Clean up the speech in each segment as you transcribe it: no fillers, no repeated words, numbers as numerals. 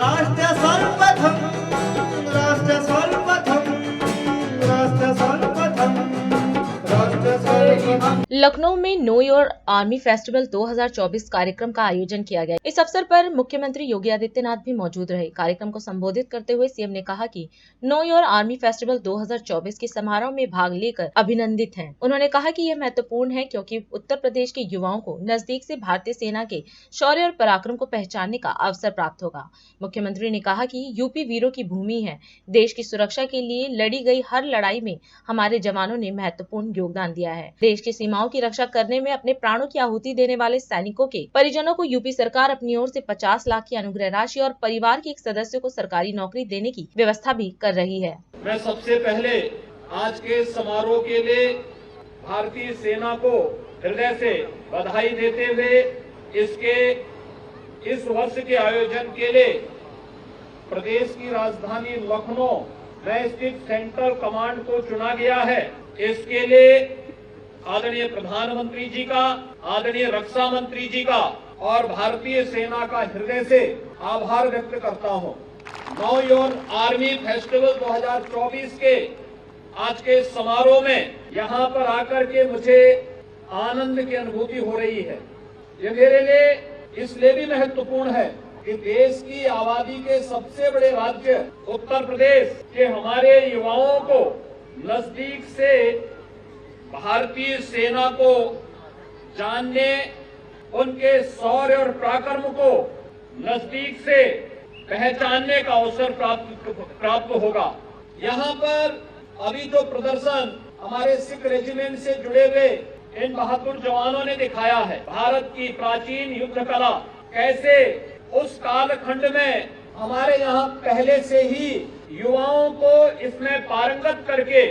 राष्ट्र सर्वप्रथम राष्ट्र सर्वप्रथम राष्ट्र सर्वप्रथम राष्ट्र सर्वप्रथम। लखनऊ में नो योर आर्मी फेस्टिवल 2024 कार्यक्रम का आयोजन किया गया। इस अवसर पर मुख्यमंत्री योगी आदित्यनाथ भी मौजूद रहे। कार्यक्रम को संबोधित करते हुए सीएम ने कहा कि नो योर आर्मी फेस्टिवल 2024 के समारोह में भाग लेकर अभिनंदित हैं। उन्होंने कहा कि यह महत्वपूर्ण है क्योंकि उत्तर प्रदेश के युवाओं को नजदीक से भारतीय सेना के शौर्य और पराक्रम को पहचानने का अवसर प्राप्त होगा। मुख्यमंत्री ने कहा कि यूपी वीरों की भूमि है। देश की सुरक्षा के लिए लड़ी गई हर लड़ाई में हमारे जवानों ने महत्वपूर्ण योगदान दिया है। देश की सीमाओं की रक्षा करने में अपने प्राणों की आहुति देने वाले सैनिकों के परिजनों को यूपी सरकार अपनी ओर से 50 लाख की अनुग्रह राशि और परिवार के एक सदस्य को सरकारी नौकरी देने की व्यवस्था भी कर रही है। मैं सबसे पहले आज के समारोह के लिए भारतीय सेना को हृदय से बधाई देते हुए इस वर्ष के आयोजन के लिए प्रदेश की राजधानी लखनऊ में स्थित सेंट्रल कमांड को चुना गया है। इसके लिए आदरणीय प्रधानमंत्री जी का, आदरणीय रक्षा मंत्री जी का और भारतीय सेना का हृदय से आभार व्यक्त करता हूं। नो योर आर्मी फेस्टिवल 2024 के आज के समारोह में यहां पर आकर के मुझे आनंद की अनुभूति हो रही है। ये मेरे लिए इसलिए भी महत्वपूर्ण है कि देश की आबादी के सबसे बड़े राज्य उत्तर प्रदेश के हमारे युवाओं को नजदीक से भारतीय सेना को जानने, उनके शौर्य और पराक्रम को नजदीक से पहचानने का अवसर प्राप्त होगा। यहाँ पर अभी जो प्रदर्शन हमारे सिख रेजिमेंट से जुड़े हुए इन बहादुर जवानों ने दिखाया है, भारत की प्राचीन युद्ध कला कैसे उस कालखंड में हमारे यहाँ पहले से ही युवाओं को इसमें पारंगत करके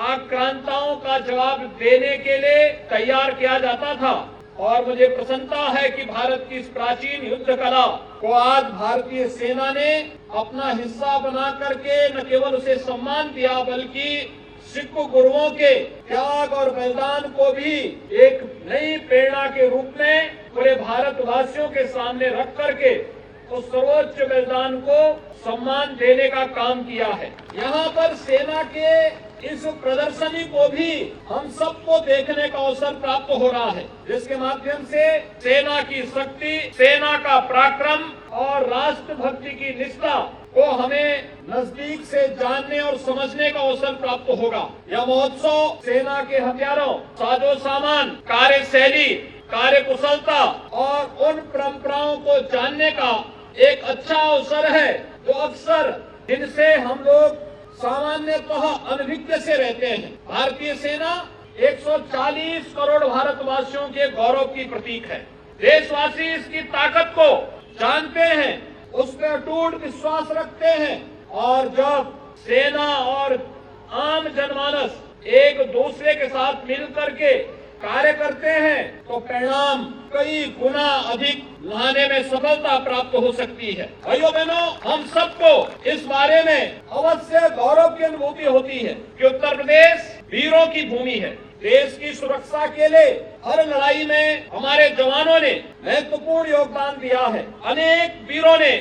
आक्रांताओं का जवाब देने के लिए तैयार किया जाता था। और मुझे प्रसन्नता है कि भारत की इस प्राचीन युद्ध कला को आज भारतीय सेना ने अपना हिस्सा बना करके न केवल उसे सम्मान दिया बल्कि सिख गुरुओं के त्याग और बलिदान को भी एक नई प्रेरणा के रूप में पूरे भारतवासियों के सामने रख करके उस सर्वोच्च बलिदान को सम्मान देने का काम किया है। यहाँ पर सेना के इस प्रदर्शनी को भी हम सबको देखने का अवसर प्राप्त हो रहा है, जिसके माध्यम से सेना की शक्ति, सेना का पराक्रम और राष्ट्रभक्ति की निष्ठा को हमें नजदीक से जानने और समझने का अवसर प्राप्त होगा। यह महोत्सव सेना के हथियारों, साजो सामान, कार्यशैली, कार्य कुशलता और उन परंपराओं को जानने का एक अच्छा अवसर है जो अक्सर जिनसे हम लोग सामान्यतः अनभिज्ञ से रहते हैं। भारतीय सेना 140 करोड़ भारतवासियों के गौरव की प्रतीक है। देशवासी इसकी ताकत को जानते हैं, उस पर अटूट विश्वास रखते हैं और जब सेना और आम जनमानस एक दूसरे के साथ मिल करके कार्य करते हैं तो परिणाम कई गुना अधिक लाने में सफलता प्राप्त हो सकती है। भाइयों बहनों, हम सबको इस बारे में अवश्य गौरव की अनुभूति होती है कि उत्तर प्रदेश वीरों की भूमि है। देश की सुरक्षा के लिए हर लड़ाई में हमारे जवानों ने महत्वपूर्ण योगदान दिया है। अनेक वीरों ने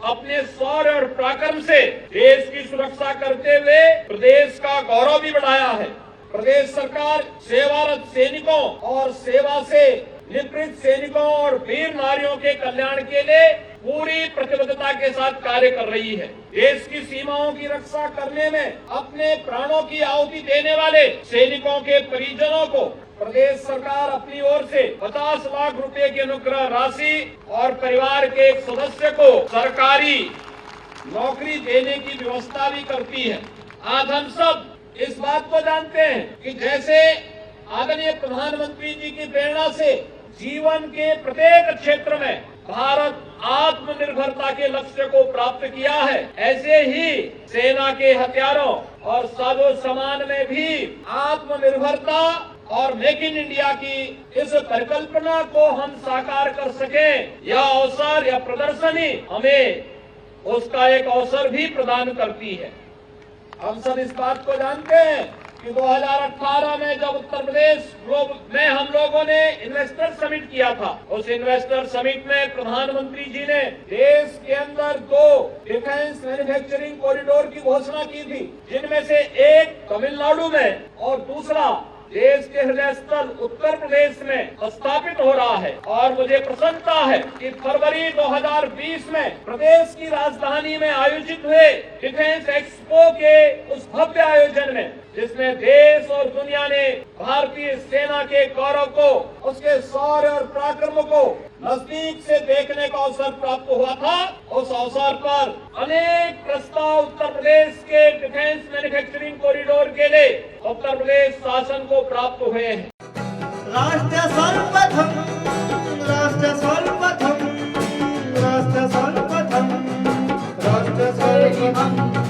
अपने शौर्य और पराक्रम से देश की सुरक्षा करते हुए प्रदेश का गौरव भी बढ़ाया है। प्रदेश सरकार सेवारत सैनिकों और सेवा से निवृत्त सैनिकों और वीर नारियों के कल्याण के लिए पूरी प्रतिबद्धता के साथ कार्य कर रही है। देश की सीमाओं की रक्षा करने में अपने प्राणों की आहुति देने वाले सैनिकों के परिजनों को प्रदेश सरकार अपनी ओर से 50 लाख रुपए की अनुग्रह राशि और परिवार के एक सदस्य को सरकारी नौकरी देने की व्यवस्था भी करती है। आज हम सब इस बात को जानते हैं कि जैसे आदरणीय प्रधानमंत्री जी की प्रेरणा से जीवन के प्रत्येक क्षेत्र में भारत आत्मनिर्भरता के लक्ष्य को प्राप्त किया है, ऐसे ही सेना के हथियारों और साजो सामान में भी आत्मनिर्भरता और मेक इन इंडिया की इस परिकल्पना को हम साकार कर सके, यह अवसर, यह प्रदर्शनी हमें उसका एक अवसर भी प्रदान करती है। हम सब इस बात को जानते हैं कि 2018 में जब उत्तर प्रदेश में हम लोगों ने इन्वेस्टर समिट किया था, उस इन्वेस्टर समिट में प्रधानमंत्री जी ने देश के अंदर 2 डिफेंस मैन्युफैक्चरिंग कॉरिडोर की घोषणा की थी, जिनमें से एक तमिलनाडु में और दूसरा देश के हृदय स्थल उत्तर प्रदेश में स्थापित हो रहा है। और मुझे प्रसन्नता है कि फरवरी 2020 में प्रदेश की राजधानी में आयोजित हुए डिफेंस एक्सपो के उस भव्य आयोजन में, जिसमें देश और दुनिया ने भारतीय सेना के गौरव को, उसके शौर्य और पराक्रम को नजदीक से देखने का अवसर प्राप्त हुआ था, उस अवसर पर अनेक प्रस्ताव उत्तर प्रदेश के डिफेंस मैन्युफैक्चरिंग कॉरिडोर के लिए उत्तर प्रदेश शासन को प्राप्त हुए हैं। राष्ट्र सर्वप्रथम, राष्ट्र सर्वप्रथम, राष्ट्र सर्वप्रथम, राष्ट्र सर्वप्रथम।